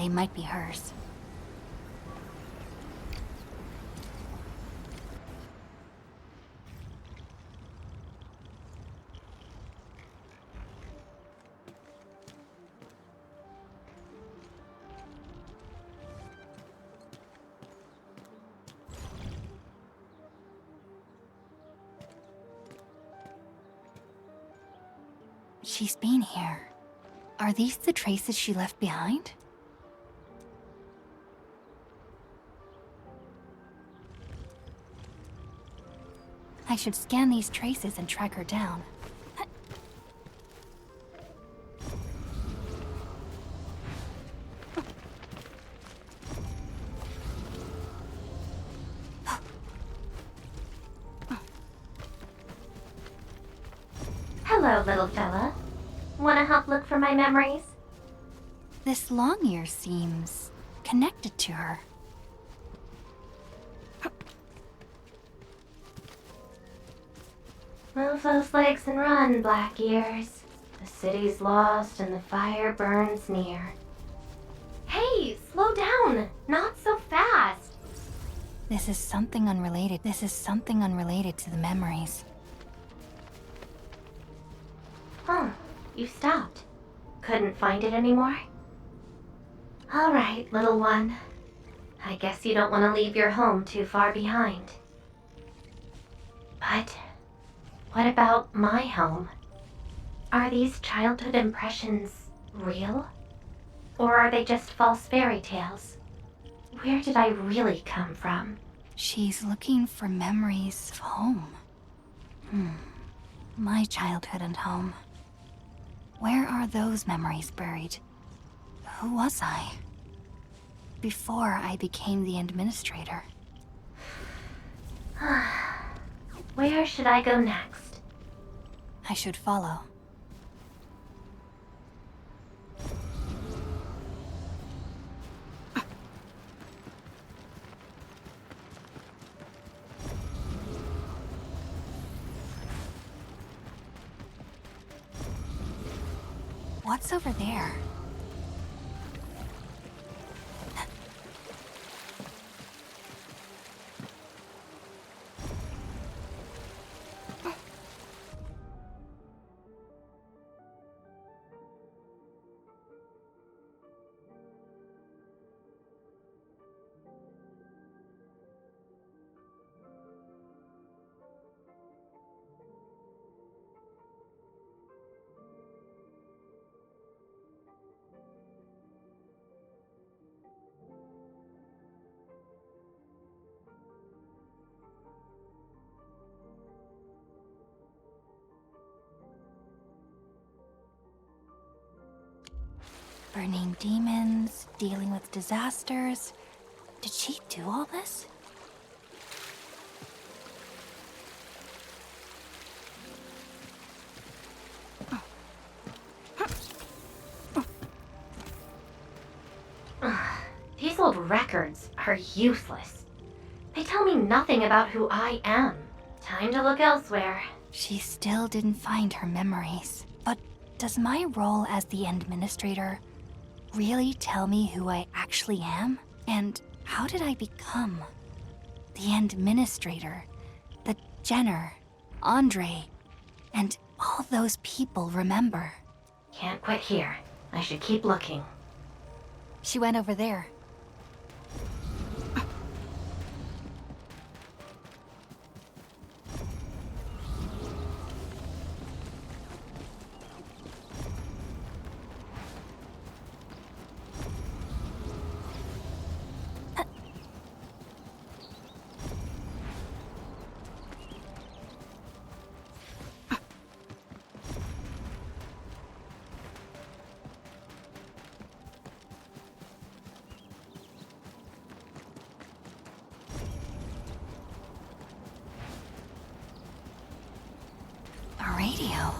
they might be hers. She's been here. Are these the traces she left behind? I should scan these traces and track her down. Hello, little fella. Wanna help look for my memories? This long ear seems connected to her. Move those legs and run, Black Ears. The city's lost and the fire burns near. Hey, slow down! Not so fast! This is something unrelated. This is something unrelated to the memories. Huh, you stopped. Couldn't find it anymore? Alright, little one. I guess you don't want to leave your home too far behind. But what about my home? Are these childhood impressions real? Or are they just false fairy tales? Where did I really come from? She's looking for memories of home. My childhood and home. Where are those memories buried? Who was I? Before I became the administrator. Where should I go next? I should follow. What's over there? Burning demons, dealing with disasters. Did she do all this? These old records are useless. They tell me nothing about who I am. Time to look elsewhere. She still didn't find her memories. But does my role as the administrator really tell me who I actually am? And how did I become the administrator that Jenner, Andre, and all those people remember? Can't quit here. I should keep looking. She went over there. A radio.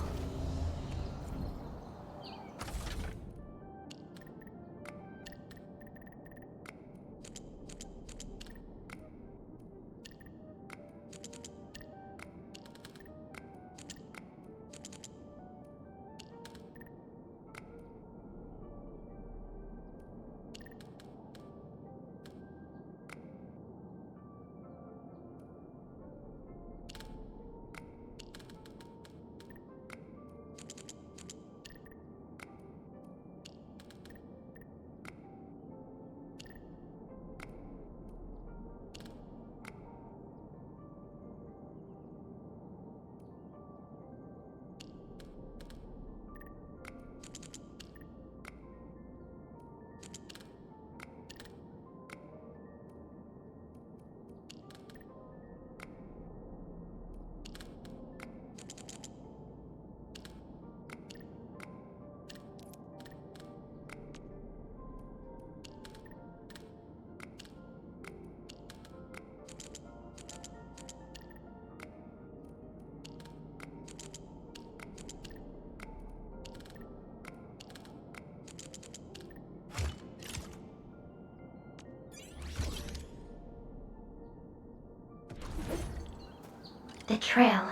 The trail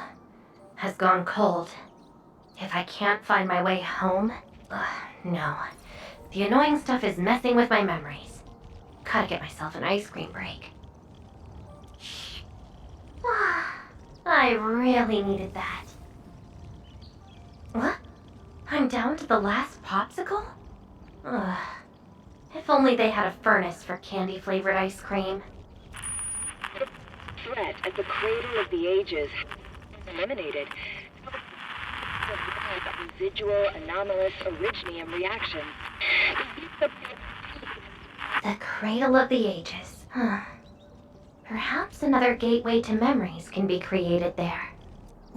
has gone cold. If I can't find my way home, no. The annoying stuff is messing with my memories. Gotta get myself an ice cream break. I really needed that. What? I'm down to the last popsicle? Ugh. If only they had a furnace for candy-flavored ice cream. The threat at the cradle of the ages eliminated. Residual anomalous originium reaction. The cradle of the ages. Perhaps another gateway to memories can be created there.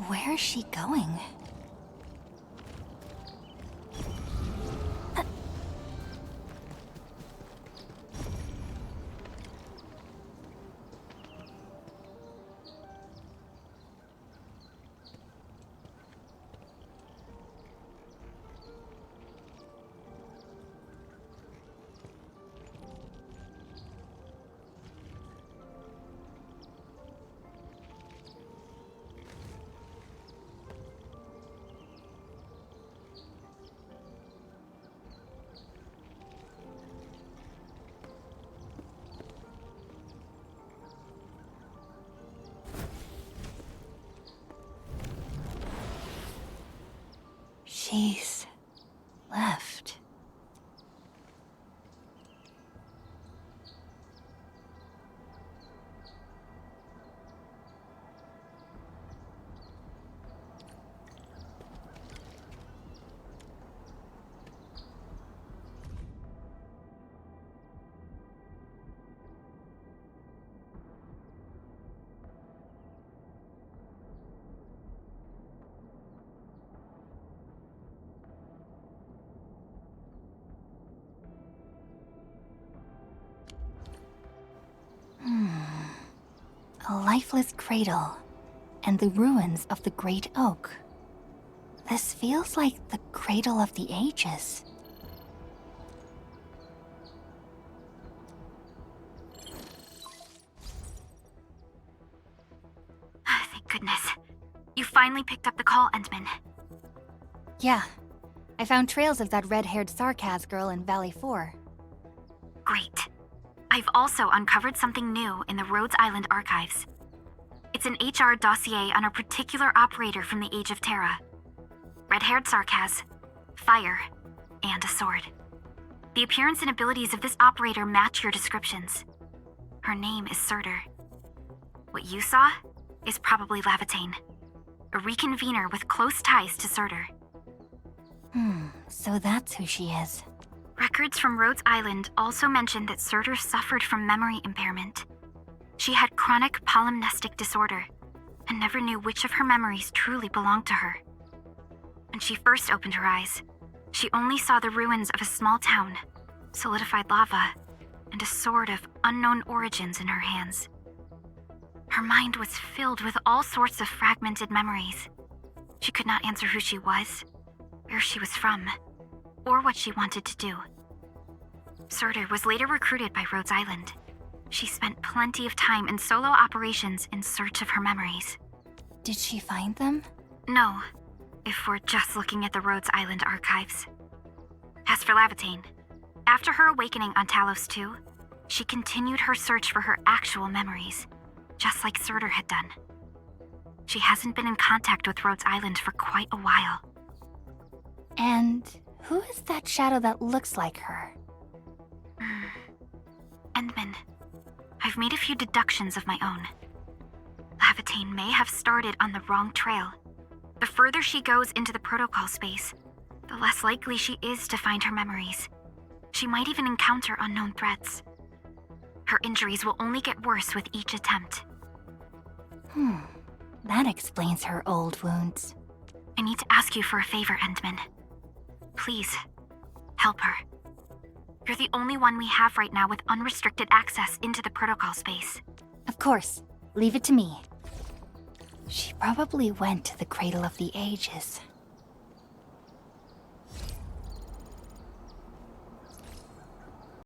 Where's she going? She's left. A lifeless cradle, and the ruins of the great oak. This feels like the cradle of the ages. Thank goodness. You finally picked up the call, Endman. Yeah, I found trails of that red-haired Sarkaz girl in Valley 4. Great. I've also uncovered something new in the Rhodes Island archives. It's an HR dossier on a particular operator from the Age of Terra. Red-haired Sarkaz, fire, and a sword. The appearance and abilities of this operator match your descriptions. Her name is Surtur. What you saw is probably Lavatane, a reconvener with close ties to Surtur. So that's who she is. Records from Rhodes Island also mention that Surtur suffered from memory impairment. She had chronic polymnestic disorder and never knew which of her memories truly belonged to her. When she first opened her eyes, she only saw the ruins of a small town, solidified lava, and a sword of unknown origins in her hands. Her mind was filled with all sorts of fragmented memories. She could not answer who she was, where she was from, or what she wanted to do. Surtur was later recruited by Rhodes Island. She spent plenty of time in solo operations in search of her memories. Did she find them? No, if we're just looking at the Rhodes Island archives. As for Lavatane, after her awakening on Talos 2, she continued her search for her actual memories, just like Surtur had done. She hasn't been in contact with Rhodes Island for quite a while. And who is that shadow that looks like her? Endman, I've made a few deductions of my own. Lavatane may have started on the wrong trail. The further she goes into the protocol space, the less likely she is to find her memories. She might even encounter unknown threats. Her injuries will only get worse with each attempt. That explains her old wounds. I need to ask you for a favor, Endman. Please, help her. You're the only one we have right now with unrestricted access into the protocol space. Of course. Leave it to me. She probably went to the Cradle of the Ages.